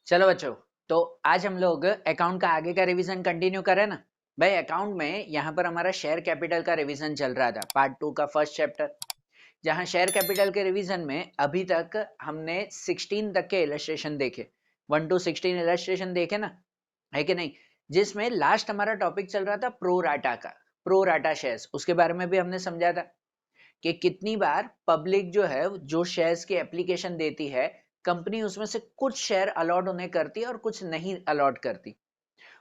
चलो बच्चों, तो आज हम लोग अकाउंट का आगे का रिवीजन कंटिन्यू करें ना। भाई अकाउंट में यहाँ पर हमारा शेयर कैपिटल का रिवीजन चल रहा था, पार्ट 2 का फर्स्ट चैप्टर। जहाँ शेयर कैपिटल के रिवीजन में अभी तक हमने 16 तक के इलस्ट्रेशन देखे, 1 to 16 इलस्ट्रेशन देखे ना, है कि नहीं। जिसमें लास्ट हमारा टॉपिक चल रहा था प्रो राटा का, प्रो राटा शेयर्स, उसके बारे में भी हमने समझा था कि कितनी बार पब्लिक जो है जो शेयर्स की एप्लीकेशन देती है, कंपनी उसमें से कुछ शेयर अलॉट उन्हें करती है और कुछ नहीं अलॉट करती,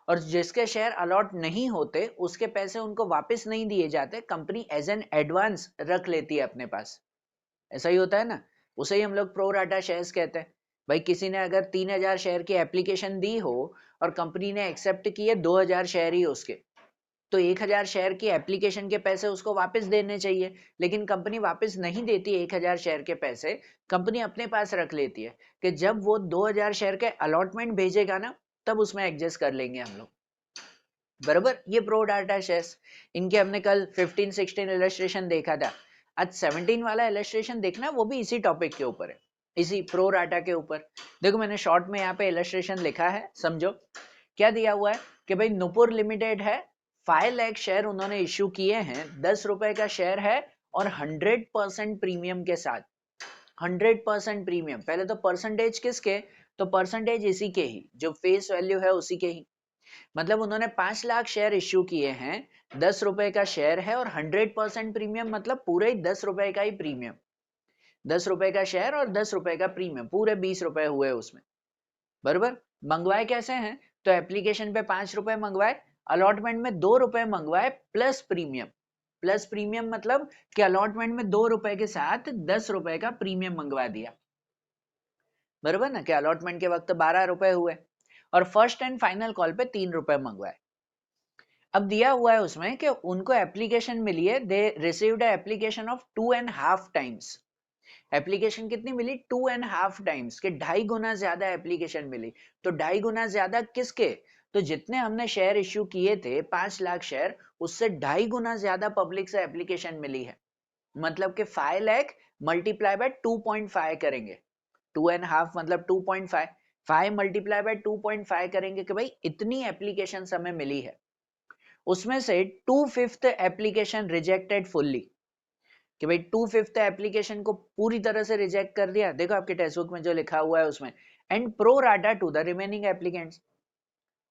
और जिसके शेयर अलॉट नहीं होते उसके पैसे उनको वापस नहीं दिए जाते, कंपनी एज एन एडवांस रख लेती है अपने पास। ऐसा ही होता है ना, उसे ही हम लोग प्रो राटा शेयर्स कहते हैं। भाई किसी ने अगर 3000 शेयर की एप्लीकेशन दी हो और कंपनी ने एक्सेप्ट किए 2000 शेयर ही उसके, तो 1000 शेयर की एप्लीकेशन के पैसे उसको वापस देने चाहिए, लेकिन कंपनी वापस नहीं देती 1000 शेयर के पैसे, कंपनी अपने पास रख लेती है कि जब वो 2000 शेयर के अलॉटमेंट भेजेगा ना, तब उसमें एडजस्ट कर लेंगे हम लोग। बराबर, ये प्रो डाटा शेयर्स, इनके हमने कल 15 16 इलस्ट्रेशन देखा था। आज 17 वाला इलस्ट्रेशन देखना, वो भी इसी टॉपिक के ऊपर है, इसी प्रो डाटा के ऊपर। देखो मैंने शॉर्ट में यहाँ पे इलस्ट्रेशन लिखा है, समझो क्या दिया हुआ है कि भाई नुपुर लिमिटेड है, 5 लाख शेयर उन्होंने इश्यू किए हैं, 10 रुपए का शेयर है और 100% प्रीमियम के साथ। 100% प्रीमियम, पहले तो परसेंटेज किसके, तो परसेंटेज इसी के ही, जो फेस वैल्यू है उसी के ही। मतलब उन्होंने 5 लाख शेयर इश्यू किए हैं, 10 रुपए का शेयर है और 100% प्रीमियम, मतलब पूरे ही 10 रुपए का ही प्रीमियम। 10 रुपए का शेयर और 10 रुपए का प्रीमियम, पूरे 20 रुपए हुए उसमें। बरोबर, मंगवाए कैसे हैं, तो एप्लीकेशन पे 5 रुपए मंगवाए, अलॉटमेंट में 2 रुपए मंगवाए प्लस प्रीमियम। प्लस प्रीमियम मतलब कि अलॉटमेंट में 2 रुपए के साथ 10 रुपए का प्रीमियम मंगवा दिया। बरोबर ना, कि अलॉटमेंट के वक्त 12 रुपए हुए, और फर्स्ट एंड फाइनल कॉल पे 3 रुपए मंगवाए। अब दिया हुआ है उसमें कि उनको एप्लीकेशन मिली है, they received application of 2.5 times. Application कितनी मिली, 2.5 टाइम्स, के 2.5 गुना ज्यादा एप्लीकेशन मिली। तो 2.5 गुना ज्यादा किसके, तो जितने हमने शेयर इश्यू किए थे 5 लाख शेयर, उससे 2.5 गुना ज्यादा पब्लिक से एप्लीकेशन मिली है। मतलब कि 5 लाख मल्टीप्लाई बाय 2.5 करेंगे, 2.5 मतलब 2.5, 5 मल्टीप्लाई बाय 2.5 करेंगे कि भाई इतनी एप्लीकेशन हमें मिली है। उसमें से 2/5 एप्लीकेशन रिजेक्टेड फुल्ली, कि भाई 2/5 एप्लीकेशन को पूरी तरह से रिजेक्ट कर दिया, देखो आपके टेक्स्ट बुक में जो लिखा हुआ है उसमें, and pro rata to the remaining applicants,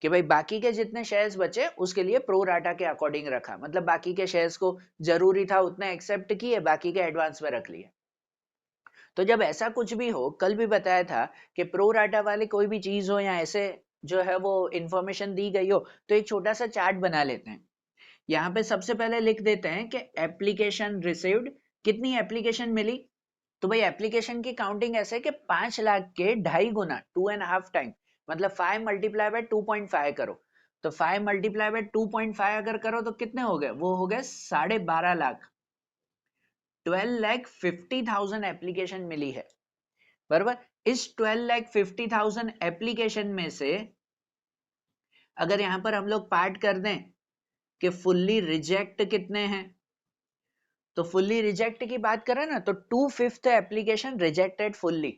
कि भाई बाकी के जितने शेयर्स बचे उसके लिए प्रो राटा के अकॉर्डिंग रखा, मतलब बाकी के शेयर्स को जरूरी था उतने एक्सेप्ट किए, बाकी के एडवांस में रख लिए। तो जब ऐसा कुछ भी हो, कल भी बताया था कि प्रो राटा वाले कोई भी चीज हो या ऐसे जो है वो इंफॉर्मेशन दी गई हो, तो एक छोटा सा चार्ट बना लेते हैं। यहाँ पे सबसे पहले लिख देते हैं कि एप्लीकेशन रिसीव्ड, कितनी एप्लीकेशन मिली। तो भाई एप्लीकेशन की काउंटिंग ऐसे है कि 5 लाख के 2.5 गुना, 2.5 टाइम, मतलब 5 मल्टीप्लाई बाय 2.5 करो। तो 5 मल्टीप्लाई बाय 2.5 अगर करो तो कितने हो गए, वो हो गए 12.5 लाख, 12,50,000 एप्लीकेशन मिली है। बराबर, इस 12,50,000 एप्लीकेशन में से अगर यहां पर हम लोग पार्ट कर दें कि फुल्ली रिजेक्ट कितने हैं, तो फुल्ली रिजेक्ट की बात करें ना, तो 2/5 एप्लीकेशन रिजेक्टेड फुल्ली।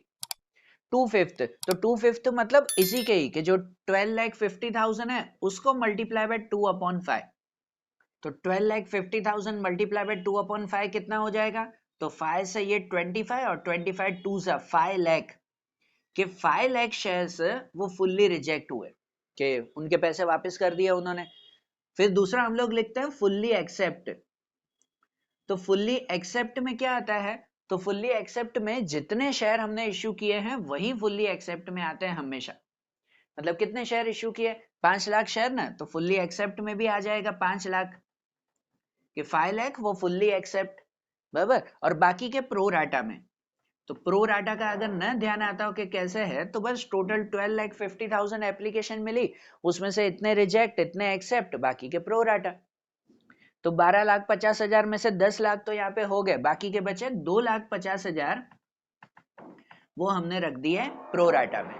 2/5, तो 2/5 मतलब इसी के ही, कि जो 12,50,000 है उसको मल्टीप्लाई बाय 2/5। तो 12,50,000 मल्टीप्लाई बाय 2/5 कितना हो जाएगा, तो 5 से ये 25 और 25 2 सा 5 लाख, कि 5 लाख शेयर्स वो फुल्ली रिजेक्ट हुए, कि उनके पैसे वापस कर दिए उन्होंने। फिर दूसरा हम लोग लिखते हैं फुल्ली एक्सेप्ट। तो फुल्ली एक्सेप्ट में क्या आता है, तो फुल्ली एक्सेप्ट में जितने शेयर हमने इश्यू किए हैं वही फुल्ली एक्सेप्ट में आते हैं हमेशा। मतलब कितने शेयर इश्यू किए, 5 लाख शेयर ना, तो फुल्ली एक्सेप्ट में भी आ जाएगा 5 लाख, कि 5 लाख वो फुल्ली एक्सेप्ट। बराबर, और बाकी के प्रो राटा में, तो प्रो राटा का अगर न ध्यान आता हो कि कैसे है, तो बस टोटल 12,50,000 एप्लीकेशन मिली, उसमें से इतने रिजेक्ट इतने एक्सेप्ट, बाकी के प्रो राटा। तो 12,50,000 में से 10 लाख तो यहाँ पे हो गए, बाकी के बचे 2,50,000, वो हमने रख दिए प्रो राटा में।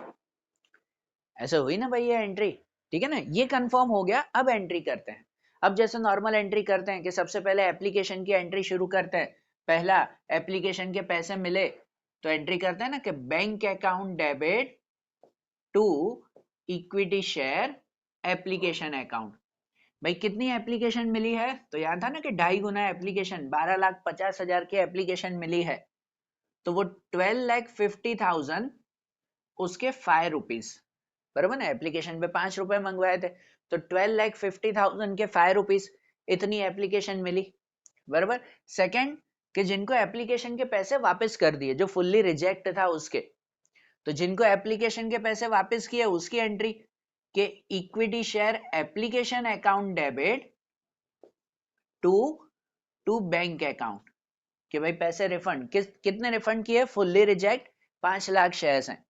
ऐसे हुई ना भाई ये एंट्री, ठीक है ना, ये कंफर्म हो गया। अब एंट्री करते हैं। अब जैसे नॉर्मल एंट्री करते हैं कि सबसे पहले एप्लीकेशन की एंट्री शुरू करते हैं। पहला, एप्लीकेशन के पैसे मिले, तो एंट्री करते हैं ना कि bank account debit to equity share application account. भाई कितनी एप्लीकेशन मिली है? तो याद था ना कि 2.5 गुना एप्लीकेशन, 12,50,000 की एप्लीकेशन मिली है, तो वो 12,50,000 उसके 5 रुपीज, बराबर ना। एप्लीकेशन पे 5 रुपए मंगवाए थे, तो 12,50,000 के 5 रुपीज, इतनी एप्लीकेशन मिली, बराबर। सेकंड, कि जिनको एप्लीकेशन के पैसे वापस कर दिए, जो फुल्ली रिजेक्ट था उसके, तो जिनको एप्लीकेशन के पैसे वापस किए उसकी एंट्री के equity share application account debit to bank account, कि भाई पैसे रिफंड, कितने रिफंड किए? फुल्ली रिजेक्ट 5 लाख शेयर्स हैं,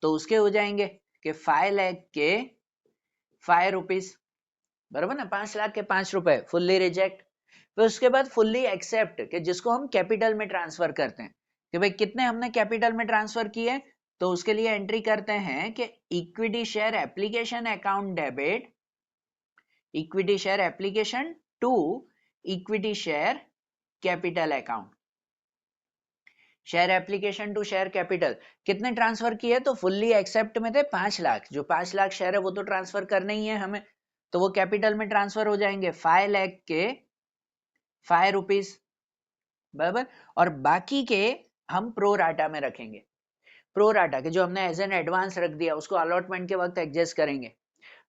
तो उसके हो जाएंगे कि 5 लाख के 5 रुपीज, बराबर ना। 5 लाख के 5 रुपए फुल्ली रिजेक्ट। फिर उसके बाद फुल्ली एक्सेप्ट, कि जिसको हम कैपिटल में ट्रांसफर करते हैं, कि भाई कितने हमने कैपिटल में ट्रांसफर किए, तो उसके लिए एंट्री करते हैं कि equity share application account debit, equity share application to equity share capital account. Share application to share capital कितने ट्रांसफर किए? तो फुल्ली एक्सेप्ट में थे 5 लाख, जो 5 लाख शेयर है वो तो ट्रांसफर करना ही है हमें, तो वो कैपिटल में ट्रांसफर हो जाएंगे 5 लाख के 5 रुपीज, बराबर। और बाकी के हम प्रो राटा में रखेंगे, प्रो राटा के जो हमने एज एन एडवांस रख दिया उसको अलॉटमेंट के वक्त एडजस्ट करेंगे।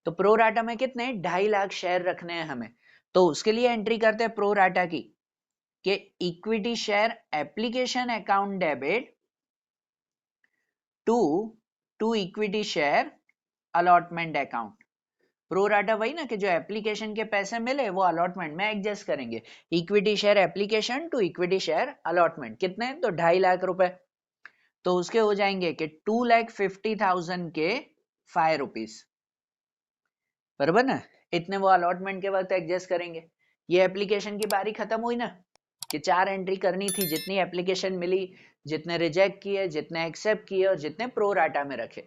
तो प्रो राटा में कितने? 2.5 लाख शेयर रखने हैं हमें, तो उसके लिए एंट्री करते हैं प्रो राटा की, कि equity share application account debit to equity share allotment account. Pro rata वही ना, कि जो एप्लीकेशन के पैसे मिले वो अलॉटमेंट में एडजस्ट करेंगे। Equity share application to equity share allotment कितने? तो 2.5 लाख रुपए, तो उसके हो जाएंगे कि 2,50,000 के 5 रुपीज, बराबर ना। इतने वो अलॉटमेंट के वक्त एडजस्ट करेंगे। ये एप्लीकेशन की बारी खत्म हुई ना, कि 4 एंट्री करनी थी, जितनी एप्लीकेशन मिली, जितने रिजेक्ट किए, जितने एक्सेप्ट किए और जितने प्रो राटा में रखे,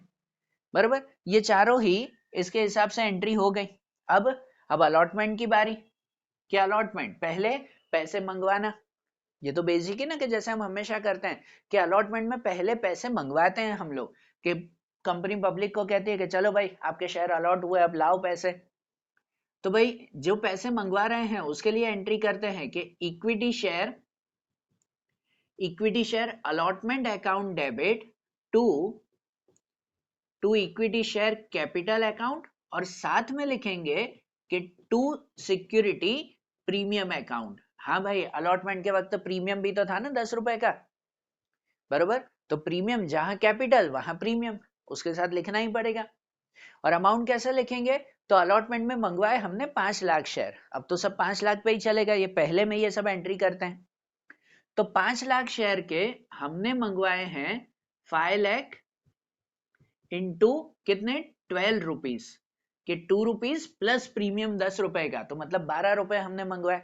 बराबर। ये चारों ही इसके हिसाब से एंट्री हो गई। अब अलॉटमेंट की बारी। क्या अलॉटमेंट? पहले पैसे मंगवाना, ये तो बेसिक है ना, कि जैसे हम हमेशा करते हैं कि अलॉटमेंट में पहले पैसे मंगवाते हैं हम लोग, कि कंपनी पब्लिक को कहती है कि चलो भाई आपके शेयर अलॉट हुए, अब लाओ पैसे। तो भाई जो पैसे मंगवा रहे हैं उसके लिए एंट्री करते हैं कि equity share allotment account debit to equity share capital account, और साथ में लिखेंगे कि टू सिक्योरिटी प्रीमियम अकाउंट। हाँ भाई, अलॉटमेंट के वक्त प्रीमियम भी तो था ना 10 रुपए का, बरोबर। तो प्रीमियम जहां कैपिटल वहां प्रीमियम, उसके साथ लिखना ही पड़ेगा। और अमाउंट कैसे लिखेंगे? तो अलॉटमेंट में मंगवाए हमने 5 लाख शेयर, अब तो सब 5 लाख पे ही चलेगा, ये पहले में ये सब एंट्री करते हैं। तो 5 लाख शेयर के हमने मंगवाए हैं 5 लाख इंटू कितने? 12 रुपीज, कि 2 रुपीज प्लस प्रीमियम 10 रुपए का, तो मतलब 12 रुपए हमने मंगवाए,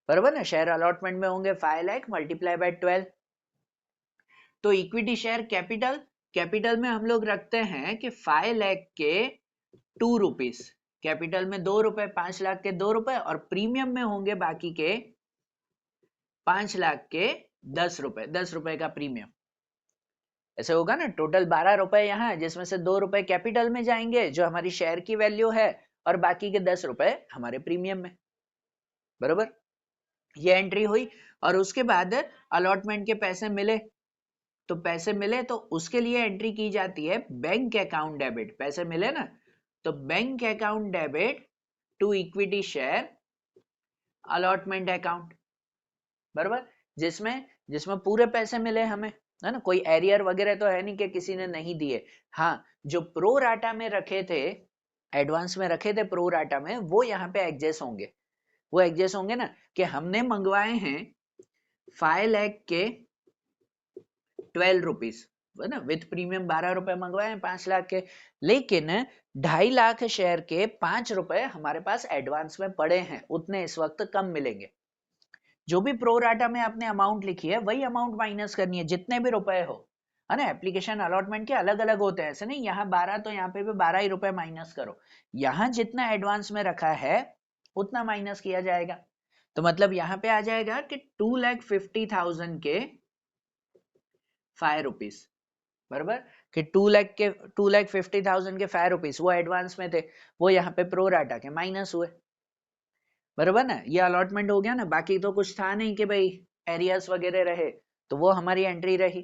बराबर ना। शेयर अलॉटमेंट में होंगे 5 लाख मल्टीप्लाई बाय 12। तो इक्विटी शेयर कैपिटल, कैपिटल में हम लोग रखते हैं कि 5 लाख के 2 रुपीज, कैपिटल में 2 रुपए, 5 लाख के 2 रुपए, और प्रीमियम में होंगे बाकी के 5 लाख के 10 रुपए, 10 रुपए का प्रीमियम। ऐसे होगा ना, टोटल 12 रुपए यहाँ, जिसमें से 2 रुपए कैपिटल में जाएंगे जो हमारी शेयर की वैल्यू है, और बाकी के 10 रुपए हमारे प्रीमियम में, बरोबर। ये एंट्री हुई। और उसके बाद अलॉटमेंट के पैसे मिले, तो पैसे मिले तो उसके लिए एंट्री की जाती है बैंक अकाउंट डेबिट। पैसे मिले ना, तो bank account debit to equity share allotment account, बरोबर। जिसमें जिसमें पूरे पैसे मिले हमें, है ना, कोई एरियर वगैरह तो है नहीं कि किसी ने नहीं दिए। हाँ, जो प्रो राटा में रखे थे, एडवांस में रखे थे प्रो राटा में, वो यहाँ पे एडजस्ट होंगे। वो एडजस्ट होंगे ना, कि हमने मंगवाए हैं 5 लाख के 12 रुपीज, है ना, विथ प्रीमियम 12 रुपए मंगवाए हैं 5 लाख के, लेकिन 2.5 लाख शेयर के 5 रुपए हमारे पास एडवांस में पड़े हैं, उतने इस वक्त कम मिलेंगे। जो भी प्रो राटा में आपने अमाउंट लिखी है वही अमाउंट माइनस करनी है, जितने भी रुपए हो, है ना। एप्लीकेशन अलॉटमेंट के अलग अलग होते हैं, ऐसे नहीं यहाँ 12 तो यहाँ पे भी 12 ही रुपए माइनस करो, यहाँ जितना एडवांस में रखा है उतना माइनस किया जाएगा। तो मतलब यहाँ पे आ जाएगा कि 2,50,000 के 5 रुपीज, बराबर, कि 2,50,000 के 5 रुपीज वो एडवांस में थे, वो यहाँ पे प्रो राटा के माइनस हुए, बराबर ना, ये अलॉटमेंट हो गया ना, बाकी तो कुछ था नहीं कि भाई एरियाज वगैरह रहे, तो वो हमारी एंट्री रही।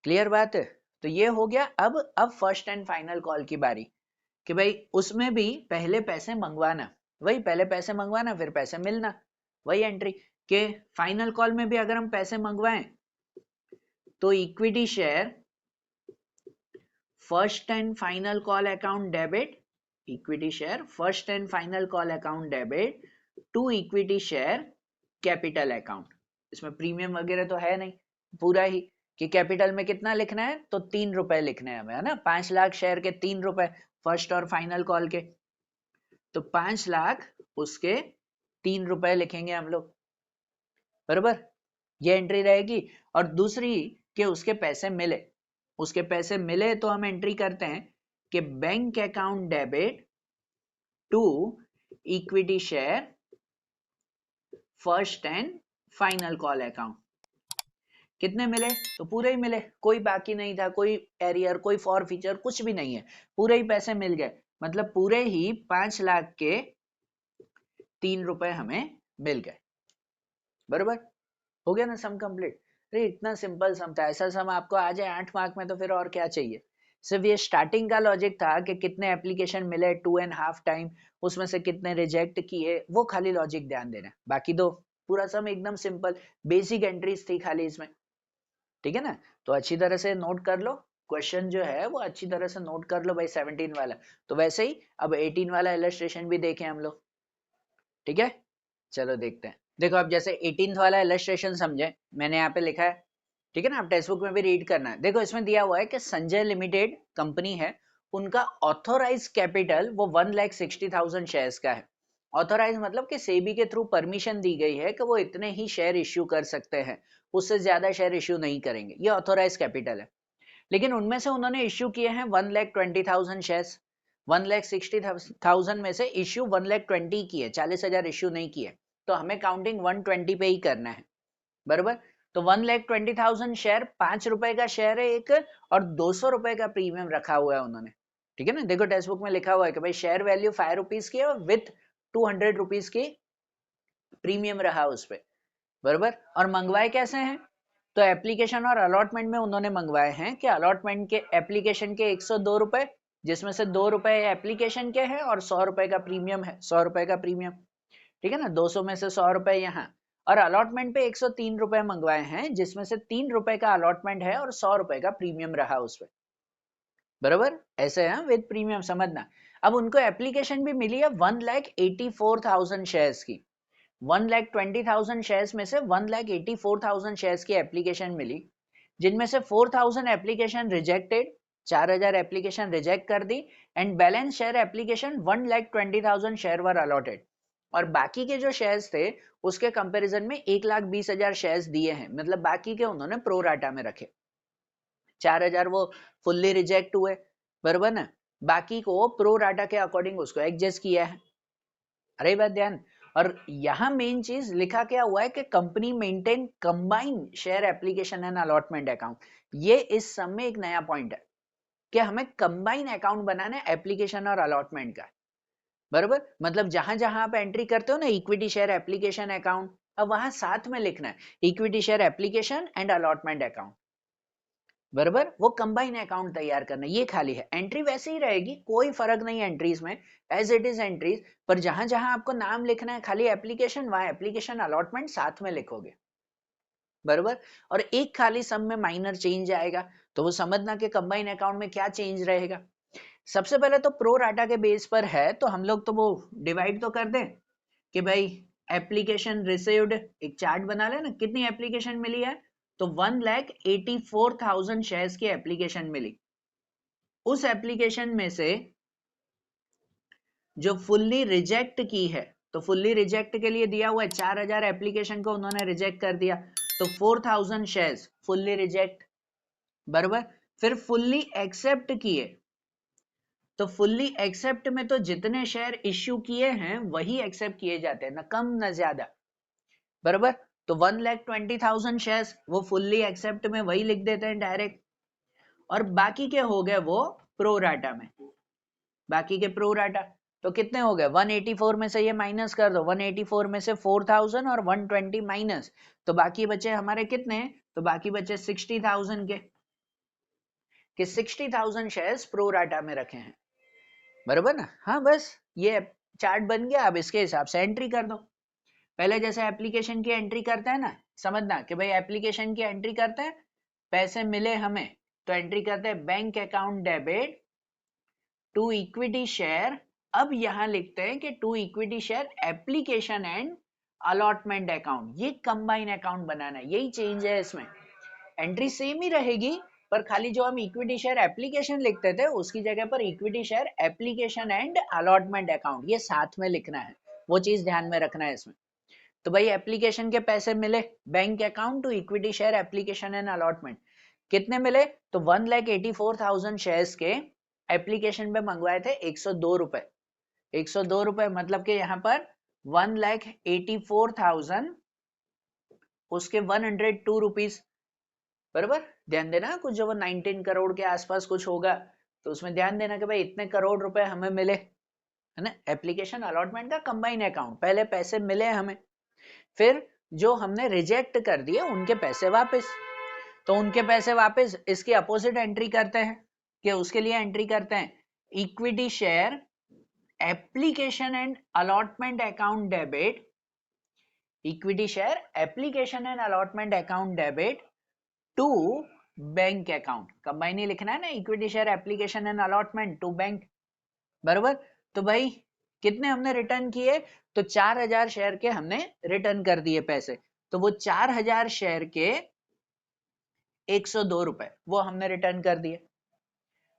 क्लियर बात है? तो ये हो गया। अब फर्स्ट एंड फाइनल कॉल की बारी, कि भाई उसमें भी पहले पैसे मंगवाना, वही पहले पैसे मंगवाना फिर पैसे मिलना, वही एंट्री। के फाइनल कॉल में भी अगर हम पैसे मंगवाएं तो equity share first and final call account debit, equity share first and final call account debit to equity share capital account. इसमें प्रीमियम वगैरह तो है नहीं, पूरा ही कि कैपिटल में कितना लिखना है, तो 3 रुपए लिखने हैं हमें, है ना, 5 लाख शेयर के 3 रुपए फर्स्ट और फाइनल कॉल के, तो 5 लाख उसके 3 रुपए लिखेंगे हम लोग, बराबर, ये एंट्री रहेगी। और दूसरी कि उसके पैसे मिले, उसके पैसे मिले तो हम एंट्री करते हैं कि bank account debit to equity share first and final call account. कितने मिले, तो पूरे ही मिले, कोई बाकी नहीं था, कोई एरियर, कोई फॉर फीचर, कुछ भी नहीं है, पूरे ही पैसे मिल गए, मतलब पूरे ही 5 लाख के 3 रुपए हमें मिल गए, बराबर, हो गया ना सम कंप्लीट। अरे इतना सिंपल सम था, ऐसा सम आपको आ जाए 8 मार्क में तो फिर और क्या चाहिए। सिर्फ ये स्टार्टिंग का लॉजिक था कि कितने एप्लीकेशन मिले 2.5 टाइम, उसमें से कितने रिजेक्ट किए, वो खाली लॉजिक ध्यान देना, बाकी तो पूरा सम एकदम सिंपल, बेसिक एंट्रीज थी खाली इसमें, ठीक है ना। तो अच्छी तरह से नोट कर लो, क्वेश्चन जो है वो अच्छी तरह से नोट कर लो भाई 17 वाला। तो वैसे ही अब 18 वाला इलस्ट्रेशन भी देखें हम लोग, ठीक है, चलो देखते हैं। देखो अब जैसे 18th वाला इलस्ट्रेशन समझे, मैंने यहाँ पे लिखा है, ठीक है ना, आप टेक्स्ट बुक में भी रीड करना है। देखो इसमें दिया हुआ है कि संजय लिमिटेड कंपनी है, उनका ऑथोराइज कैपिटल वो 1,60,000 शेयर्स का है। ऑथोराइज मतलब कि सेबी के थ्रू परमिशन दी गई है कि वो इतने ही शेयर इश्यू कर सकते हैं, उससे ज्यादा शेयर इश्यू नहीं करेंगे, ये ऑथोराइज कैपिटल है। लेकिन उनमें से उन्होंने इश्यू किए हैं 1,20,000 शेयर्स, 1,60,000 में से इश्यू 1,20,000 किए, 40,000 इश्यू नहीं किए, तो हमें काउंटिंग 120 पे ही करना है, बराबर। तो 1,20,000 शेयर 5 रुपए का शेयर है एक, और 200 रुपए का प्रीमियम रखा हुआ है उन्होंने, ठीक है ना। देखो टेक्स्ट बुक में लिखा हुआ है कि भाई शेयर वैल्यू 5 रुपीज की है और विथ 200 रुपीज की प्रीमियम रहा उस पर, बराबर। और मंगवाए कैसे हैं, तो एप्लीकेशन और अलॉटमेंट में उन्होंने मंगवाए हैं कि अलॉटमेंट के एप्लीकेशन के 102 रुपए, जिसमें से 2 रुपए एप्लीकेशन के हैं और 100 रुपए का प्रीमियम है, 100 रुपए का प्रीमियम, ठीक है ना, 200 में से 100 रुपए यहाँ। और अलॉटमेंट पे 103 रुपए मंगवाए हैं, जिसमें से 3 रुपए का अलॉटमेंट है और 100 रुपए का प्रीमियम रहा उस पर, बराबर, ऐसे है विद प्रीमियम, समझना। अब उनको एप्लीकेशन भी मिली है 1,84,000 शेयर्स की, 1,20,000 शेयर्स में से 1,84,000 शेयर्स की एप्लीकेशन मिली, जिनमें से 4,000 एप्लीकेशन रिजेक्टेड, 4,000 एप्लीकेशन रिजेक्ट कर दी, and balance share application 1,20,000 share were allotted. और बाकी के जो शेयर्स थे उसके कंपैरिजन में 1,20,000 शेयर्स दिए हैं, मतलब बाकी के उन्होंने प्रो राटा में रखे, 4,000 वो फुल्ली रिजेक्ट हुए, बराबर ना, बाकी को प्रो राटा के अकॉर्डिंग उसको एडजस्ट किया है, अरे बात ध्यान। और यहाँ मेन चीज लिखा क्या हुआ है कि company maintain combine share application and allotment account, ये इस सब में एक नया पॉइंट है कि हमें कंबाइन अकाउंट बनाना है एप्लीकेशन और अलॉटमेंट का, बराबर। मतलब जहां जहां आप एंट्री करते हो ना इक्विटी शेयर एप्लीकेशन अकाउंट, अब वहां साथ में लिखना है equity share application and allotment account, बराबर, वो कंबाइन अकाउंट तैयार करना, ये खाली है, एंट्री वैसे ही रहेगी, कोई फर्क नहीं है एंट्रीज में, एज इट इज एंट्रीज, पर जहां जहां आपको नाम लिखना है खाली एप्लीकेशन, वहां एप्लीकेशन अलॉटमेंट साथ में लिखोगे, बराबर। और एक खाली सम में माइनर चेंज आएगा, तो वो समझना कि कंबाइन अकाउंट में क्या चेंज रहेगा। सबसे पहले तो प्रो राटा के बेस पर है, तो हम लोग तो वो डिवाइड तो कर दें कि भाई एप्लीकेशन रिसीव्ड, एक चार्ट बना लेना, कितनी एप्लीकेशन मिली है, तो 1,84,000 शेयर्स की एप्लीकेशन मिली, उस एप्लीकेशन में से जो फुल्ली रिजेक्ट की है, तो फुल्ली रिजेक्ट के लिए दिया हुआ है 4,000 एप्लीकेशन को उन्होंने रिजेक्ट कर दिया, तो 4,000 शेयर्स फुल्ली रिजेक्ट, बराबर। फिर फुल्ली एक्सेप्ट किए, तो फुल्ली एक्सेप्ट में तो जितने शेयर इश्यू किए हैं वही एक्सेप्ट किए जाते हैं, ना कम ना ज्यादा, बराबर। तो 1,20,000 शेयर्स वो फुल्ली एक्सेप्ट में वही लिख देते हैं डायरेक्ट, और बाकी के हो गए वो प्रोराटा में, बाकी के प्रोराटा। तो कितने हो गए 184 में से ये माइनस कर दो, 184 में से 4000 और 120 माइनस, तो बाकी बचे हमारे कितने, तो बाकी बचे 60,000 के, कि 60,000 शेयर्स प्रोराटा में रखे हैं, बराबर ना। हाँ बस ये चार्ट बन गया, अब इसके हिसाब से एंट्री कर दो। पहले जैसे एप्लीकेशन की एंट्री करते हैं ना, समझना कि भाई एप्लीकेशन की एंट्री करते हैं, पैसे मिले हमें तो एंट्री करते हैं bank account debit to equity share. अब यहां लिखते हैं कि to equity share application and allotment account, ये कंबाइन अकाउंट बनाना है, यही चेंज है इसमें। एंट्री सेम ही रहेगी, पर खाली जो हम इक्विटी शेयर एप्लीकेशन लिखते थे उसकी जगह पर equity share application and allotment account ये साथ में लिखना है, वो चीज ध्यान में रखना है इसमें। तो भाई एप्लीकेशन के पैसे मिले bank account to equity share application and allotment, कितने मिले, तो 1,84,000 शेयर्स के एप्लीकेशन पे मंगवाए थे 102 रुपए, 102 रुपए मतलब कि यहाँ पर 1,84,000 उसके 102 रुपीज, बराबर। ध्यान देना कुछ जो वो 19 करोड़ के आसपास कुछ होगा, तो उसमें ध्यान देना कि भाई इतने करोड़ रुपए हमें मिले, है ना। एप्लीकेशन अलॉटमेंट का कंबाइन अकाउंट, पहले पैसे मिले हमें, फिर जो हमने रिजेक्ट कर दिए उनके पैसे वापस, तो उनके पैसे वापस इसकी अपोजिट एंट्री करते हैं, कि उसके लिए एंट्री करते हैं equity share application and allotment account debit, equity share application and allotment account debit to bank account, combine ही लिखना है ना, equity share application and allotment to bank, बराबर। तो भाई कितने हमने रिटर्न किए, तो 4,000 शेयर के हमने रिटर्न कर दिए पैसे, तो वो 4,000 शेयर के 102 रुपए वो हमने रिटर्न कर दिए,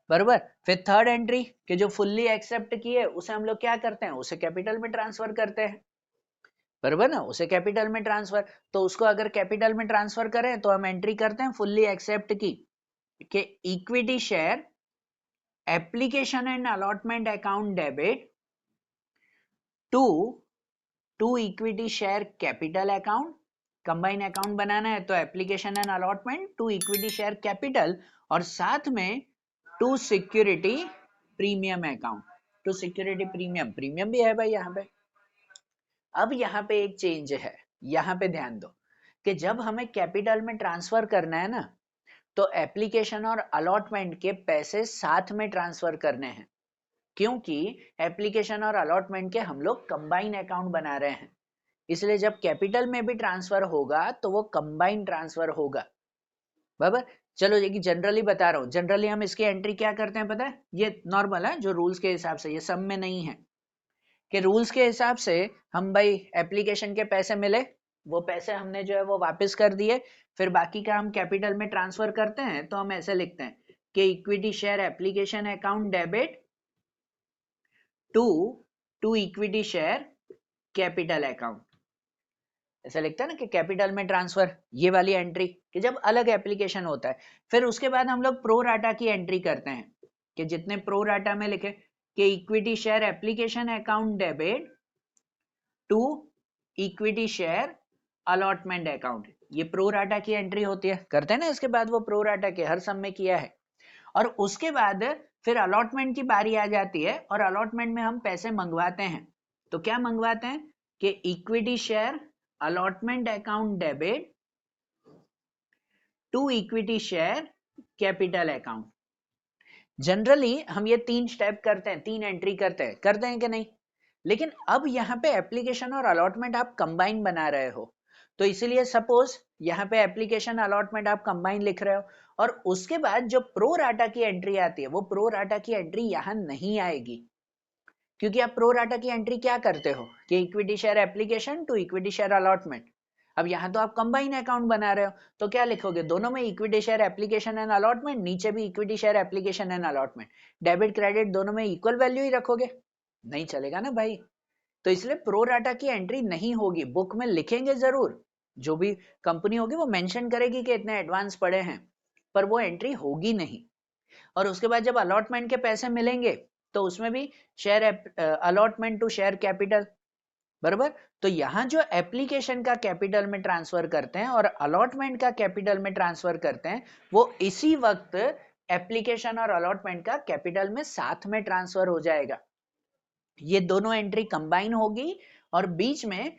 बराबर। फिर थर्ड एंट्री के जो फुल्ली एक्सेप्ट किए उसे हम लोग क्या करते हैं, उसे कैपिटल में ट्रांसफर करते हैं, बराबर ना, उसे कैपिटल में ट्रांसफर। तो उसको अगर कैपिटल में ट्रांसफर करें तो हम एंट्री करते हैं फुल्ली एक्सेप्ट की, कि equity share application and allotment account debit to equity share capital account, combine account बनाना है तो application and allotment to equity share capital, और साथ में to security premium account, to security premium, premium भी है भाई यहाँ पे। अब यहाँ पे एक चेंज है, यहाँ पे ध्यान दो कि जब हमें कैपिटल में ट्रांसफर करना है ना, तो एप्लीकेशन और अलॉटमेंट के पैसे साथ में ट्रांसफर करने हैं, क्योंकि एप्लीकेशन और अलॉटमेंट के हम लोग कंबाइन अकाउंट बना रहे हैं, इसलिए जब कैपिटल में भी ट्रांसफर होगा तो वो कंबाइन ट्रांसफर होगा, बराबर। चलो ये जनरली बता रहा हूँ, जनरली हम इसकी एंट्री क्या करते हैं पता है, ये नॉर्मल है जो रूल्स के हिसाब से, ये सब में नहीं है, कि रूल्स के हिसाब से हम भाई एप्लीकेशन के पैसे मिले, वो पैसे हमने जो है वो वापस कर दिए, फिर बाकी का हम कैपिटल में ट्रांसफर करते हैं, तो हम ऐसे लिखते हैं कि equity share application account debit to equity share capital account, ऐसा लिखता है ना कि कैपिटल में ट्रांसफर, ये वाली एंट्री कि जब अलग एप्लीकेशन होता है। फिर उसके बाद हम लोग प्रो राटा की एंट्री करते हैं, कि जितने प्रो राटा में लिखे कि equity share application account debit to equity share allotment account, ये प्रो राटा की एंट्री होती है, करते हैं ना इसके बाद वो प्रो राटा के हर सम में किया है। और उसके बाद फिर अलॉटमेंट की बारी आ जाती है, और अलॉटमेंट में हम पैसे मंगवाते हैं, तो क्या मंगवाते हैं कि equity share allotment account debit to equity share capital account. Generally हम ये 3 स्टेप करते हैं, 3 एंट्री करते हैं कि नहीं, लेकिन अब यहाँ पे एप्लीकेशन और अलॉटमेंट आप कंबाइन बना रहे हो, तो इसीलिए सपोज यहाँ पे एप्लीकेशन अलॉटमेंट आप कंबाइन लिख रहे हो, और उसके बाद जो प्रो राटा की एंट्री आती है वो प्रो राटा की एंट्री यहाँ नहीं आएगी, क्योंकि आप प्रो राटा की एंट्री क्या करते हो कि equity share application to equity share allotment. अब यहाँ तो आप कंबाइन अकाउंट बना रहे हो, तो क्या लिखोगे, दोनों में equity share application and allotment, नीचे भी equity share application and allotment, debit credit दोनों में इक्वल वैल्यू ही रखोगे, नहीं चलेगा ना भाई। तो इसलिए प्रो राटा की एंट्री नहीं होगी, बुक में लिखेंगे जरूर, जो भी कंपनी होगी वो मेंशन करेगी कि इतने एडवांस पड़े हैं, पर वो एंट्री होगी नहीं। और उसके बाद जब अलॉटमेंट के पैसे मिलेंगे तो उसमें भी share allotment to share capital, बराबर। तो यहाँ जो एप्लीकेशन का कैपिटल में ट्रांसफर करते हैं और अलॉटमेंट का कैपिटल में ट्रांसफर करते हैं, वो इसी वक्त एप्लीकेशन और अलॉटमेंट का कैपिटल में साथ में ट्रांसफर हो जाएगा। ये दोनों एंट्री कंबाइन होगी और बीच में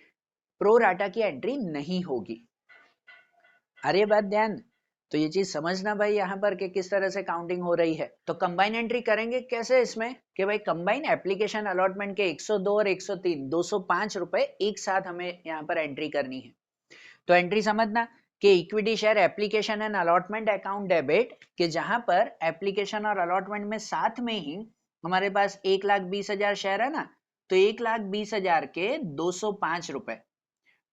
प्रो राटा की एंट्री नहीं होगी। अरे बात ध्यान, तो ये चीज समझना भाई यहाँ पर कि किस तरह से काउंटिंग हो रही है। तो कंबाइन एंट्री करेंगे कैसे इसमें कि भाई कंबाइन एप्लीकेशन अलॉटमेंट के 102 और 103 205 रुपए एक साथ हमें यहाँ पर एंट्री करनी है। तो एंट्री समझना कि equity share application and allotment account debit के जहां पर एप्लीकेशन और अलॉटमेंट में साथ में ही हमारे पास 1,20,000 शेयर है ना, तो 1,20,000 के 205 रुपए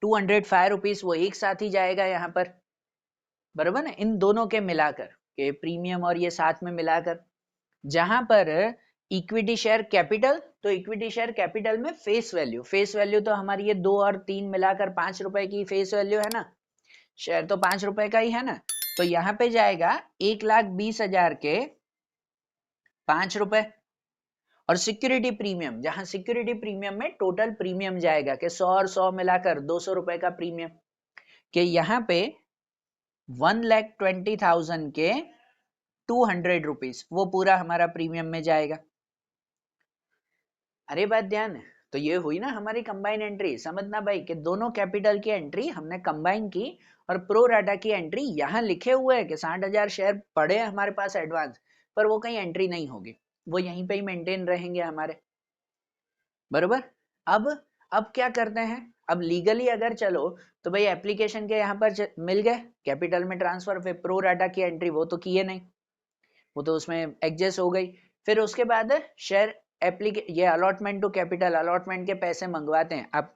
205 रुपीज वो एक साथ ही जाएगा यहाँ पर, बराबर ना, इन दोनों के मिलाकर के प्रीमियम और ये साथ में मिलाकर। जहां पर इक्विटी शेयर कैपिटल, तो इक्विटी शेयर कैपिटल में फेस वैल्यू तो हमारी ये 2 और 3 मिलाकर 5 रुपए की फेस वैल्यू है ना, शेयर तो 5 रुपए का ही है ना, तो यहाँ पे जाएगा 1,20,000 के 5 रुपए। और सिक्योरिटी प्रीमियम, जहां सिक्योरिटी प्रीमियम में टोटल प्रीमियम जाएगा कि 100 और 100 मिलाकर 200 रुपए का प्रीमियम, कि यहाँ पे 1,20,000 के 200 रुपीज वो पूरा हमारा प्रीमियम में जाएगा। अरे बात ध्यान, तो ये हुई ना हमारी कंबाइन एंट्री। समझना भाई कि दोनों कैपिटल की एंट्री हमने कंबाइन की और प्रो राटा की एंट्री यहाँ लिखे हुए है कि 60,000 शेयर पड़े हमारे पास एडवांस, पर वो कहीं एंट्री नहीं होगी, वो यहीं पे ही मेंटेन रहेंगे हमारे, बरोबर। अब क्या करते हैं, अब लीगली अगर चलो तो भाई एप्लीकेशन के यहाँ पर मिल गए कैपिटल में ट्रांसफर, फिर प्रो राटा की एंट्री वो तो किए नहीं, वो तो उसमें एडजस्ट हो गई। फिर उसके बाद शेयर ये अलॉटमेंट टू कैपिटल, अलॉटमेंट के पैसे मंगवाते हैं। अब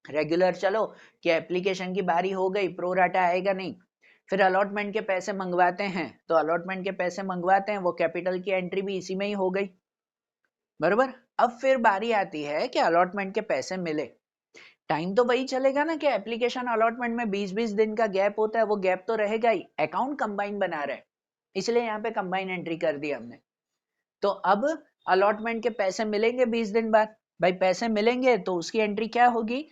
रेगुलर चलो कि एप्लीकेशन की बारी हो गई, प्रो राटा आएगा नहीं, फिर अलॉटमेंट के पैसे मंगवाते हैं, तो अलॉटमेंट के पैसे मंगवाते हैं, वो कैपिटल की एंट्री भी इसी में ही हो गई, बरोबर। अब फिर बारी आती है कि अलॉटमेंट के पैसे मिले, टाइम तो वही चलेगा ना कि एप्लीकेशन अलॉटमेंट में 20-20 दिन का गैप होता है, वो गैप तो रहेगा ही, अकाउंट कंबाइन बना रहे हैं, इसलिए यहाँ पे कंबाइन एंट्री कर दी हमने। तो अब अलॉटमेंट के पैसे मिलेंगे 20 दिन बाद, भाई पैसे मिलेंगे तो उसकी एंट्री क्या होगी,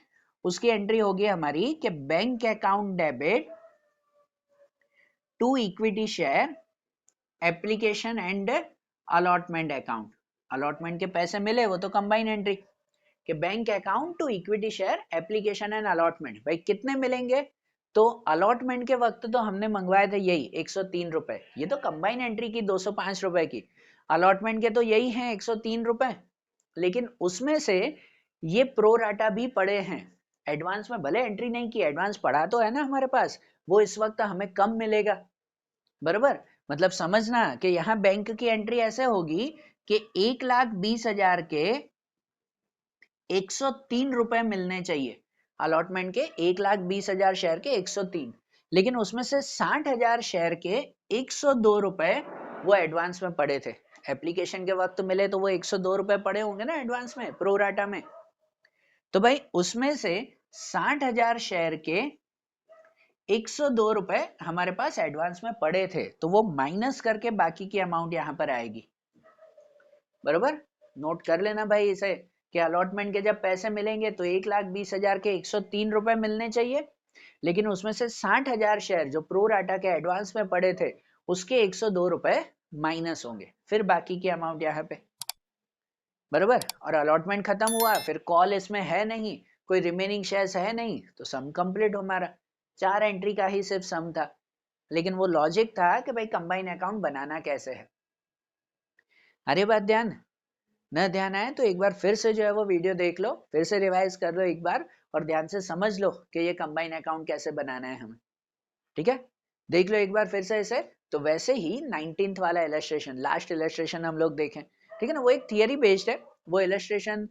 उसकी एंट्री होगी हमारी कि bank account debit to equity share application and allotment account. Allotment के पैसे मिले वो तो कंबाइन एंट्री कि bank account to equity share application and allotment, भाई कितने मिलेंगे, तो अलॉटमेंट के वक्त तो हमने मंगवाए थे यही 103 रुपए, ये तो कंबाइन एंट्री की 205 रुपए की, अलॉटमेंट के तो यही हैं 103 रुपए, लेकिन उसमें से ये प्रो राटा भी पड़े हैं एडवांस में, भले एंट्री नहीं की, एडवांस पड़ा तो है ना हमारे पास, वो इस वक्त हमें कम मिलेगा, बराबर। मतलब समझना कि यहाँ बैंक की एंट्री ऐसे होगी कि 1,20,000 के 103 रुपए मिलने चाहिए, अलॉटमेंट के 1,20,000 शेयर के 103, लेकिन उसमें से 60,000 शेयर के 102 रुपए वो एडवांस में पड़े थे, एप्लीकेशन के वक्त मिले तो वो 102 रुपए पड़े होंगे ना एडवांस में प्रो राटा में, तो भाई उसमें से 60,000 शेयर के 102 रुपए हमारे पास एडवांस में पड़े थे, तो वो माइनस करके बाकी की अमाउंट यहाँ पर आएगी, बरोबर। नोट कर लेना भाई इसे कि अलॉटमेंट के जब पैसे मिलेंगे तो 1,20,000 के 103 रुपए मिलने चाहिए, लेकिन उसमें से 60,000 शेयर जो प्रो राटा के एडवांस में पड़े थे उसके 102 रुपए माइनस होंगे, फिर बाकी की अमाउंट यहाँ पे, बरोबर। और अलॉटमेंट खत्म हुआ, फिर कॉल इसमें है नहीं, कोई रिमेनिंग शेयर्स है नहीं, तो सम कंप्लीट हमारा 4 एंट्री का ही सिर्फ सम था, लेकिन वो लॉजिक था कि भाई कंबाइन अकाउंट बनाना कैसे है। अरे बात ध्यान न ध्यान आए तो एक बार फिर से जो है वो वीडियो देख लो, फिर से रिवाइज कर लो एक बार और ध्यान से समझ लो कि ये कंबाइन अकाउंट कैसे बनाना है हमें, ठीक है। देख लो एक बार फिर से इसे। तो वैसे ही 19th वाला इलस्ट्रेशन, लास्ट इलस्ट्रेशन हम लोग देखें, ठीक है ना, वो एक थियरी बेस्ड है, वो इलस्ट्रेशन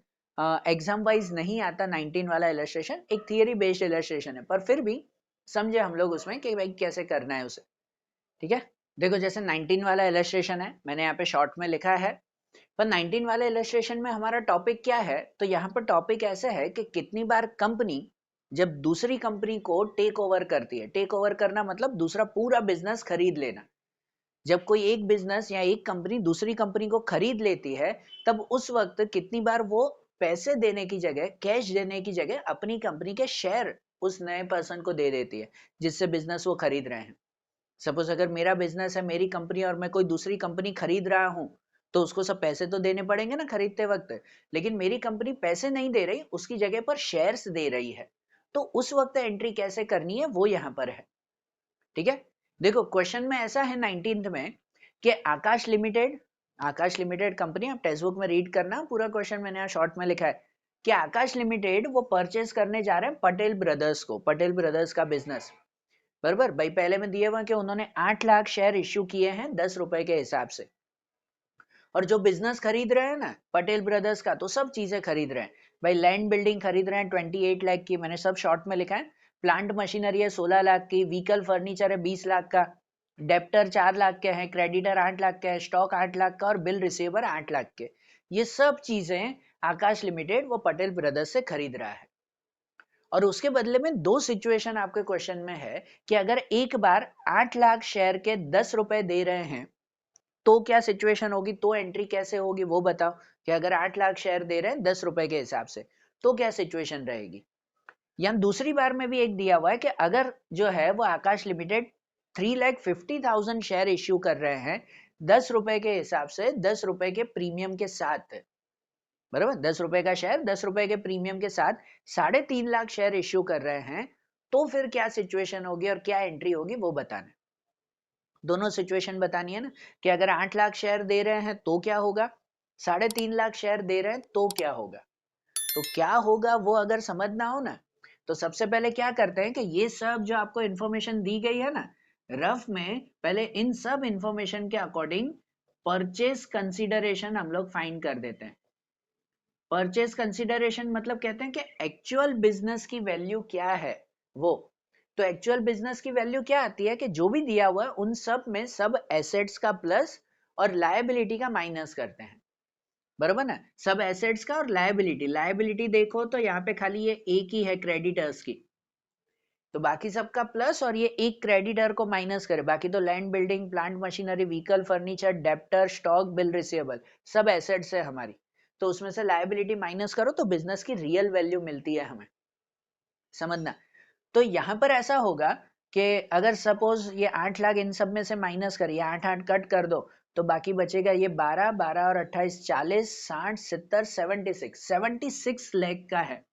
एग्जाम वाइज नहीं आता, 19 वाला इलस्ट्रेशन एक थियरी बेस्ड इलस्ट्रेशन है, पर फिर भी समझे हम लोग उसमें कि भाई कैसे करना है उसे, ठीक है। देखो जैसे 19 वाला इलस्ट्रेशन है, मैंने यहाँ पे शॉर्ट में लिखा है, पर 19 वाले इलस्ट्रेशन में हमारा टॉपिक क्या है, तो यहाँ पर टॉपिक ऐसे है कि कितनी बार कंपनी जब दूसरी कंपनी को टेक ओवर करती है, टेक ओवर करना मतलब दूसरा पूरा बिजनेस खरीद लेना, जब कोई एक बिजनेस या एक कंपनी दूसरी कंपनी को खरीद लेती है, तब उस वक्त कितनी बार वो पैसे देने की जगह, कैश देने की जगह अपनी कंपनी के शेयर उस नए पर्सन को दे देती है जिससे बिजनेस वो खरीद रहे हैं, सपोज अगर मेरा बिजनेस है, मेरी कंपनी, और मैं कोई दूसरी कंपनी खरीद रहा हूं, तो उसको सब पैसे तो देने पड़ेंगे ना खरीदते वक्त। लेकिन मेरी कंपनी पैसे नहीं दे रही, उसकी जगह पर शेयर्स दे रही है, तो उस वक्त एंट्री कैसे करनी है वो यहां पर है। ठीक है, देखो क्वेश्चन में ऐसा है 19th में कि आकाश लिमिटेड कंपनी, आप टेक्स्ट बुक में रीड करना, पूरा क्वेश्चन मैंने यहाँ शॉर्ट में लिखा है कि आकाश लिमिटेड वो परचेज करने जा रहे हैं पटेल ब्रदर्स को, पटेल ब्रदर्स का बिजनेस। बराबर भाई, पहले में दिए हुआ कि उन्होंने 8 लाख शेयर इश्यू किए हैं 10 रुपए के हिसाब से, और जो बिजनेस खरीद रहे हैं ना पटेल ब्रदर्स का, तो सब चीजें खरीद रहे हैं भाई। लैंड बिल्डिंग खरीद रहे हैं 28 लाख की, मैंने सब शॉर्ट में लिखा है। प्लांट मशीनरी है 16 लाख की, व्हीकल फर्नीचर है 20 लाख का, डेप्टर 4 लाख के हैं, क्रेडिटर 8 लाख के हैं, स्टॉक 8 लाख का, और बिल रिसीवर 8 लाख के। ये सब चीजें आकाश लिमिटेड वो पटेल ब्रदर्स से खरीद रहा है। और उसके बदले में दो सिचुएशन आपके क्वेश्चन में है कि अगर एक बार 8 लाख शेयर के 10 रुपए दे रहे हैं तो क्या सिचुएशन होगी, तो एंट्री कैसे होगी वो बताओ। कि अगर 8 लाख शेयर दे रहे हैं 10 रुपए के हिसाब से, तो क्या सिचुएशन रहेगी। यहाँ दूसरी बार में भी एक दिया हुआ है कि अगर जो है वो आकाश लिमिटेड 3,50,000 शेयर इश्यू कर रहे हैं 10 रुपए के हिसाब से, 10 रुपए के प्रीमियम के साथ, बराबर 10 रुपए का शेयर 10 रुपए के प्रीमियम के साथ 3.5 लाख शेयर इश्यू कर रहे हैं, तो फिर क्या सिचुएशन होगी और क्या एंट्री होगी वो बताना। दोनों सिचुएशन बतानी है ना, कि अगर 8 लाख शेयर दे रहे हैं तो क्या होगा, 3.5 लाख शेयर दे रहे हैं तो क्या होगा। तो क्या होगा वो अगर समझना हो ना, तो सबसे पहले क्या करते हैं कि ये सब जो आपको इंफॉर्मेशन दी गई है ना रफ में, पहले इन सब इंफॉर्मेशन के अकॉर्डिंग परचेज कंसीडरेशन हम लोग फाइंड कर देते हैं। परचेज कंसीडरेशन मतलब कहते हैं कि एक्चुअल बिजनेस की वैल्यू क्या है वो। तो एक्चुअल बिजनेस की वैल्यू क्या आती है कि जो भी दिया हुआ है उन सब में सब एसेट्स का प्लस और लायबिलिटी का माइनस करते हैं, बराबर ना। सब एसेट्स का और लायबिलिटी, लायबिलिटी देखो तो यहाँ पे खाली ये एक ही है क्रेडिटर्स की, तो बाकी सबका प्लस और ये एक क्रेडिटर को माइनस करे, बाकी तो land building plant machinery vehicle furniture debtor stock bill receivable सब एसेट्स है हमारी। तो उसमें से लायबिलिटी माइनस करो तो बिजनेस की रियल वैल्यू मिलती है हमें, समझना। तो यहां पर ऐसा होगा कि अगर सपोज ये 8 लाख इन सब में से माइनस करिए, 8 कट कर दो, तो बाकी बचेगा ये 12 12 और 28 40 60 70 76 लाख का है।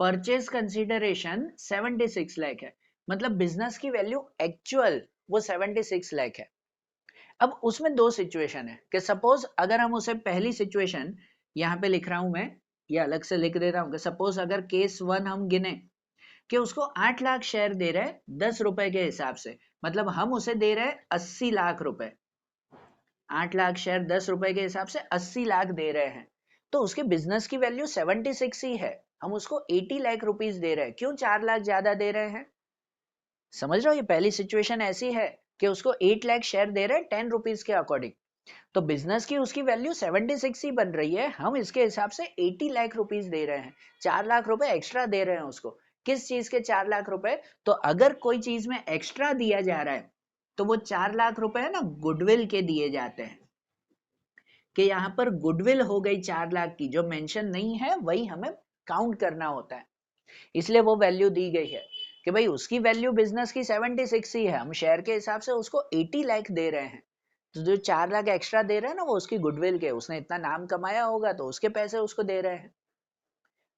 परचेज कंसीडरेशन 76 लाख है, मतलब बिजनेस की वैल्यू एक्चुअल वो 76 लाख है। अब उसमें दो सिचुएशन है कि सपोज अगर हम उसे पहली सिचुएशन यहाँ पे लिख रहा हूं मैं, ये अलग से लिख देता हूं कि सपोज अगर केस 1 हम गिने कि उसको 8 लाख शेयर दे रहे हैं 10 रुपए के हिसाब से, मतलब हम उसे दे रहे हैं 80 लाख रुपए। 8 लाख शेयर 10 रुपए के हिसाब से 80 लाख दे रहे हैं, तो उसके बिजनेस की वैल्यू 76 ही है, हम उसको 80 लाख रुपीस दे रहे हैं, क्यों 4 लाख ज्यादा दे रहे हैं। समझ रहे हो, ये पहली सिचुएशन ऐसी है कि उसको 8 लाख शेयर दे रहे हैं 10 रुपीस के अकॉर्डिंग, तो बिजनेस की उसकी वैल्यू 76 ही बन रही है, हम इसके हिसाब से 80 लाख रुपीस दे रहे हैं, 4 लाख रुपए एक्स्ट्रा दे रहे हैं उसको। किस चीज के 4 लाख रुपए, तो अगर कोई चीज में एक्स्ट्रा दिया जा रहा है तो वो 4 लाख रुपए है ना गुडविल के दिए जाते हैं, कि यहाँ पर गुडविल हो गई 4 लाख की, जो मेंशन नहीं है वही हमें काउंट करना होता है, इसलिए वो वैल्यू दी गई है कि भाई उसकी वैल्यू बिजनेस की 76 ही है, हम शेयर के हिसाब से उसको 80 लाख दे रहे हैं, तो जो 4 लाख एक्स्ट्रा दे रहे हैं ना वो उसकी गुडविल के, उसने इतना नाम कमाया होगा तो उसके पैसे उसको दे रहे हैं,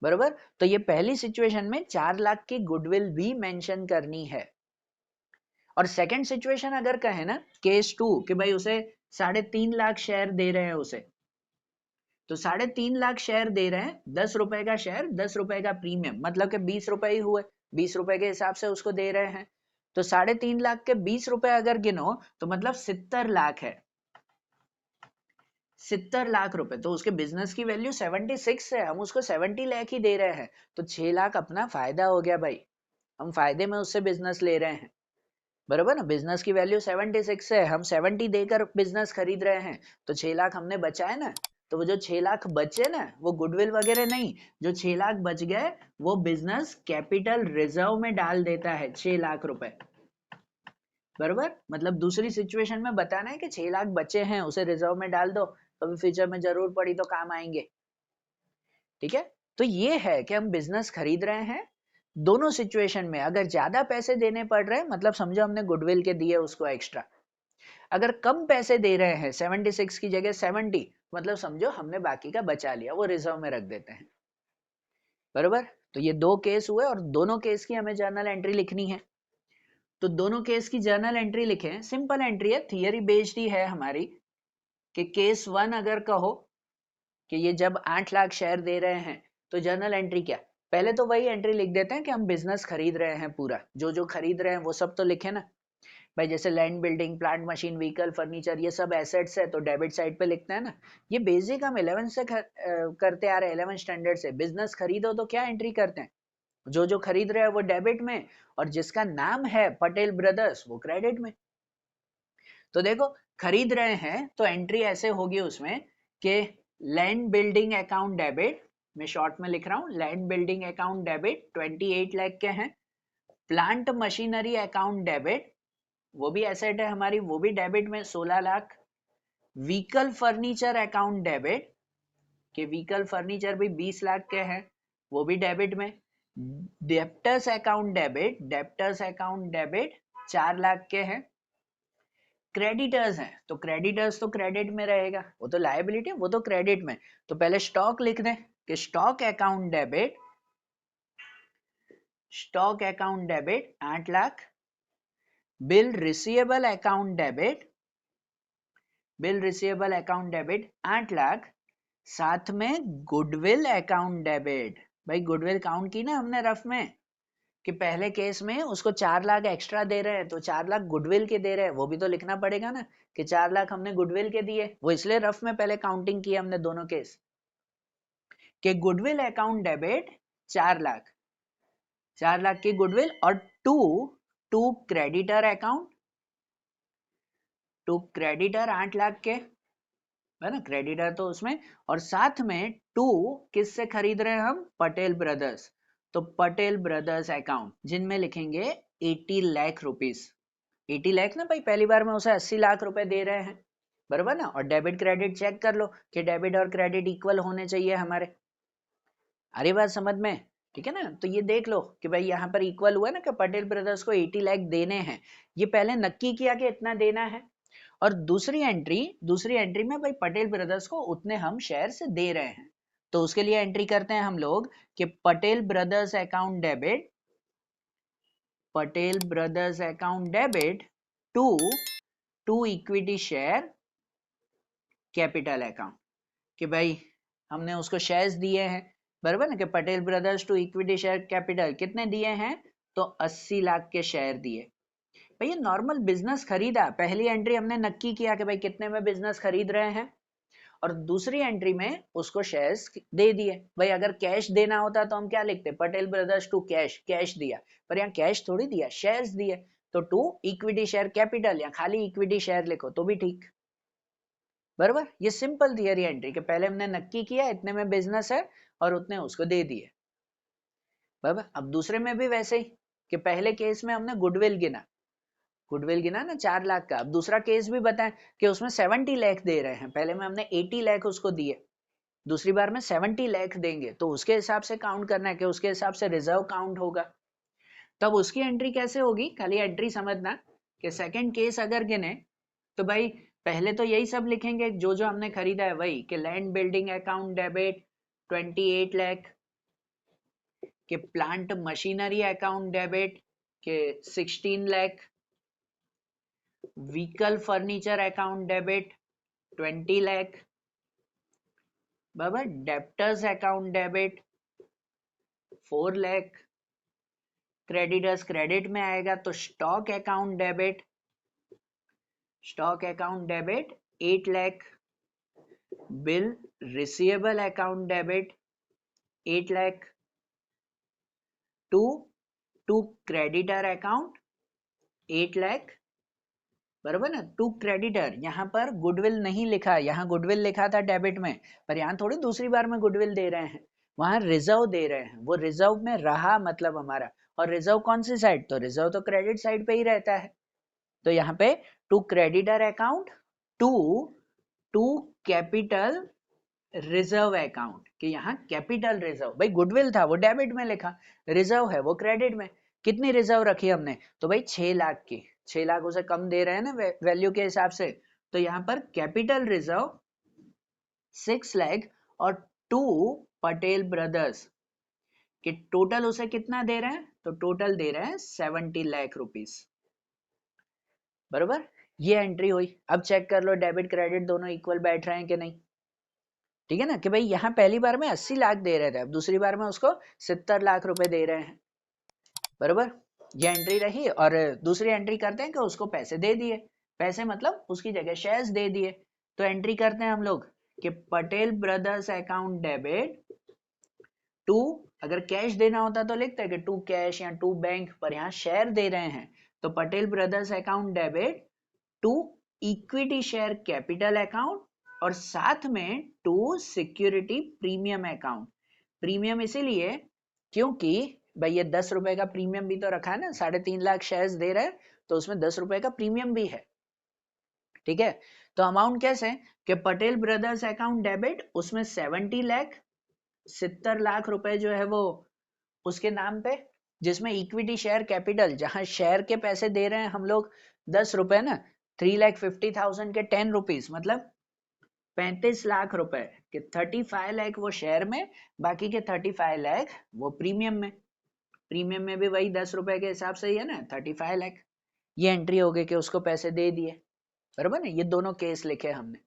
बरोबर। तो ये पहली सिचुएशन में 4 लाख की गुडविल भी मेंशन करनी है। और सेकंड सिचुएशन अगर कहे ना केस 2 कि भाई उसे 3.5 लाख शेयर दे रहे हैं उसे, तो 3.5 लाख शेयर दे रहे हैं 10 रुपए का शेयर 10 रुपए का प्रीमियम, मतलब कि 20 रुपए ही हुए, 20 रुपए के हिसाब से उसको दे रहे हैं, तो 3.5 लाख के 20 रुपए अगर गिनो तो मतलब 70 लाख है, 70 लाख रुपए, तो उसके बिजनेस की वैल्यू 76 है, हम उसको 70 लाख ही दे रहे हैं, तो 6 लाख अपना फायदा हो गया भाई, हम फायदे में उससे बिजनेस ले रहे हैं, बरोबर ना। बिजनेस की वैल्यू 76 है, हम 70 देकर बिजनेस खरीद रहे हैं, तो 6 लाख हमने बचाए ना, तो वो जो 6 लाख बचे ना वो गुडविल वगैरह नहीं, जो 6 लाख बच गए वो बिजनेस कैपिटल रिजर्व में डाल देता है 6 लाख रुपए, बरोबर। मतलब दूसरी सिचुएशन में बताना है कि 6 लाख बचे हैं उसे रिजर्व में डाल दो, कभी फ्यूचर में जरूर पड़ी तो काम आएंगे, ठीक है। तो ये है कि हम बिजनेस खरीद रहे हैं, दोनों सिचुएशन में अगर ज्यादा पैसे देने पड़ रहे हैं मतलब समझो हमने गुडविल के दिए उसको एक्स्ट्रा, अगर कम पैसे दे रहे हैं 76 की जगह 70 मतलब समझो हमने बाकी का बचा लिया, वो रिजर्व में रख देते हैं। बरोबर, तो ये दो केस हुए और दोनों केस की हमें जर्नल एंट्री लिखनी है। तो दोनों केस की जर्नल एंट्री लिखें, सिंपल एंट्री है, थियरी बेस्ड ही है हमारी, कि केस 1 अगर कहो कि ये जब 8 लाख शेयर दे रहे हैं तो जर्नल एंट्री क्या, पहले तो वही एंट्री लिख देते हैं कि हम बिजनेस खरीद रहे हैं, पूरा जो जो खरीद रहे हैं वो सब तो लिखे ना भाई, जैसे land, building, plant, machine, vehicle, furniture, ये सब एसेट्स है तो डेबिट साइड पे लिखते हैं ना। ये बेसिक हम 11 से करते आ रहे हैं, 11 स्टैंडर्ड से। बिजनेस खरीदो तो क्या एंट्री करते हैं, जो जो खरीद रहे हैं वो डेबिट में, और जिसका नाम है पटेल ब्रदर्स वो क्रेडिट में। तो देखो खरीद रहे हैं तो एंट्री ऐसे होगी उसमें कि लैंड बिल्डिंग अकाउंट डेबिट, मैं शॉर्ट में लिख रहा हूँ, land building account debit 28 lakh के हैं। प्लांट मशीनरी अकाउंट डेबिट, वो भी एसेट है हमारी, वो भी डेबिट में 16 lakh. Vehicle furniture account debit, कि व्हीकल फर्नीचर भी 20 लाख के हैं, वो भी डेबिट में। Debtors account debit, debtors account debit 4 lakh के हैं। क्रेडिटर्स हैं तो क्रेडिटर्स तो क्रेडिट में रहेगा, वो तो लायबिलिटी, वो तो क्रेडिट में। तो पहले स्टॉक लिख दें कि stock account debit, stock account debit 8 lakh. Bill receivable account debit, bill receivable account debit 8 lakh. साथ में गुडविल अकाउंट डेबिट, भाई गुडविल काउंट की ना हमने रफ में, कि पहले केस में उसको 4 लाख एक्स्ट्रा दे रहे हैं तो 4 लाख गुडविल के दे रहे हैं, वो भी तो लिखना पड़ेगा ना कि 4 लाख हमने गुडविल के दिए, वो इसलिए रफ में पहले काउंटिंग की हमने दोनों केस, कि goodwill account debit 4 lakh, 4 lakh की गुडविल, और to to creditor account, to creditor 8 lakh के है ना, क्रेडिटर तो उसमें, और साथ में टू किससे खरीद रहे हैं हम, पटेल ब्रदर्स, तो पटेल ब्रदर्स अकाउंट जिनमें लिखेंगे 80 लाख रुपीस, 80 लाख ना भाई, पहली बार में उसे 80 लाख रुपए दे रहे हैं, बराबर ना। और डेबिट क्रेडिट चेक कर लो कि डेबिट और क्रेडिट इक्वल होने चाहिए हमारे, अरे बात समझ में, ठीक है ना। तो ये देख लो कि भाई यहाँ पर इक्वल हुआ ना कि पटेल ब्रदर्स को 80 लाख देने हैं, ये पहले नक्की किया कि इतना देना है। और दूसरी एंट्री में भाई पटेल ब्रदर्स को उतने हम शेयर से दे रहे हैं, तो उसके लिए एंट्री करते हैं हम लोग कि Patel brothers account debit, Patel brothers account debit to to equity share capital account, कि भाई हमने उसको शेयर्स दिए हैं, बराबर ना, कि Patel brothers to equity share capital कितने दिए हैं, तो 80 लाख के शेयर दिए। भाई ये नॉर्मल बिजनेस खरीदा, पहली एंट्री हमने नक्की किया कि भाई कितने में बिजनेस खरीद रहे हैं, और दूसरी एंट्री में उसको शेयर्स दे दिए। भाई अगर कैश देना होता तो हम क्या लिखते, Patel brothers to cash, cash दिया, पर यहाँ कैश थोड़ी दिया, शेयर्स दिए, तो टू इक्विटी शेयर कैपिटल या खाली इक्विटी शेयर लिखो तो भी ठीक, बराबर। ये सिंपल थियरी एंट्री के पहले हमने नक्की किया इतने में बिजनेस है और उतने उसको दे दिए, बराबर। अब दूसरे में भी वैसे ही, कि पहले केस में हमने गुडविल गिना ना 4 लाख का। अब दूसरा केस भी बताएं कि उसमें 70 लाख दे रहे हैं, पहले में हमने 80 लाख उसको दिए, दूसरी बार में 70 लाख देंगे, तो उसके हिसाब से काउंट करना है कि उसके हिसाब से रिजर्व काउंट होगा। तब उसकी एंट्री कैसे होगी, खाली एंट्री समझना कि सेकंड केस अगर गिने तो भाई पहले तो यही सब लिखेंगे जो जो हमने खरीदा है वही, कि land building account debit 28 lakh, कि प्लांट मशीनरी अकाउंट डेबिट के 16 lakh, vehicle furniture account debit 20 lakh, बराबर। Debtors account debit 4 lakh, creditors credit में आएगा तो stock account debit, stock account debit 8 lakh, bill receivable account debit 8 lakh, to to creditor account 8 lakh, बराबर ना। To creditor, यहाँ पर गुडविल नहीं लिखा, यहाँ गुडविल लिखा था डेबिट में, पर यहाँ थोड़ी दूसरी बार में गुडविल दे रहे हैं, वहां रिजर्व दे रहे हैं, वो रिजर्व में रहा मतलब हमारा। और रिजर्व कौन सी साइड, तो रिजर्व तो क्रेडिट साइड पे ही रहता है, तो यहाँ पे to creditor account, to to capital reserve account, कि यहाँ कैपिटल रिजर्व, भाई गुडविल था वो डेबिट में लिखा, रिजर्व है वो क्रेडिट में। कितनी रिजर्व रखी हमने, तो भाई 6 लाख की, 6 लाख उसे कम दे रहे हैं ना वैल्यू के हिसाब से, तो यहाँ पर कैपिटल रिजर्व 6 लाख और 2 पटेल ब्रदर्स कि टोटल उसे कितना दे रहे हैं, तो टोटल दे रहे हैं 70 लाख रुपीस, बरोबर। ये एंट्री हुई। अब चेक कर लो डेबिट क्रेडिट दोनों इक्वल बैठ रहे हैं कि नहीं, ठीक है ना, कि भाई यहाँ पहली बार में 80 लाख दे रहे थे, अब दूसरी बार में उसको 70 लाख रुपए दे रहे हैं, बरोबर। ये एंट्री रही। और दूसरी एंट्री करते हैं कि उसको पैसे दे दिए, पैसे मतलब उसकी जगह शेयर्स दे दिए, तो एंट्री करते हैं हम लोग कि Patel brothers account debit to, अगर कैश देना होता तो लिखते हैं कि टू कैश या टू बैंक, पर यहाँ शेयर दे रहे हैं तो Patel brothers account debit to equity share capital account, और साथ में to security premium account. Premium इसीलिए क्योंकि भाई ये 10 रुपए का प्रीमियम भी तो रखा है ना, 3.5 लाख शेयर्स दे रहे हैं तो उसमें 10 रुपए का प्रीमियम भी है, ठीक है। तो अमाउंट कैसे कि पटेल ब्रदर्स अकाउंट डेबिट, उसमें 70 लाख, 70 लाख रुपए जो है वो उसके नाम पे, जिसमें इक्विटी शेयर कैपिटल, जहां शेयर के पैसे दे रहे हैं हम लोग 10 रुपए ना, 3,50,000 के 10 रुपीज, मतलब 35 लाख रुपए के 35 लाख वो शेयर में, बाकी के 35 लाख वो प्रीमियम में। प्रीमियम में भी वही 10 रुपए के हिसाब से ही है ना, 35 लाख। ये एंट्री हो गई कि उसको पैसे दे दिए, बराबर ना। ये दोनों केस लिखे हमने,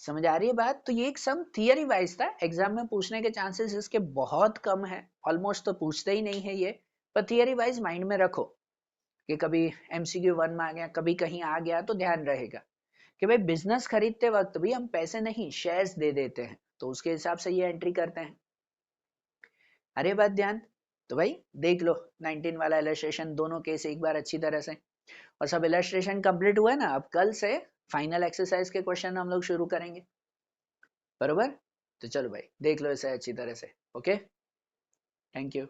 समझ आ रही है बात। तो ये एक सम थियरी वाइज था, एग्जाम में पूछने के चांसेस इसके बहुत कम है, ऑलमोस्ट तो पूछते ही नहीं है ये, पर थियरी वाइज माइंड में रखो कि कभी एमसीक्यू 1 में आ गया, कभी कहीं आ गया तो ध्यान रहेगा कि भाई बिजनेस खरीदते वक्त भी हम पैसे नहीं शेयर्स दे देते हैं, तो उसके हिसाब से ये एंट्री करते हैं। अरे बात ध्यान, तो भाई देख लो 19 वाला इलस्ट्रेशन, दोनों केस एक बार अच्छी तरह से, और सब इलस्ट्रेशन कंप्लीट हुआ है ना। अब कल से फाइनल एक्सरसाइज के क्वेश्चन हम लोग शुरू करेंगे, बरोबर। तो चलो भाई देख लो इसे अच्छी तरह से, ओके, थैंक यू।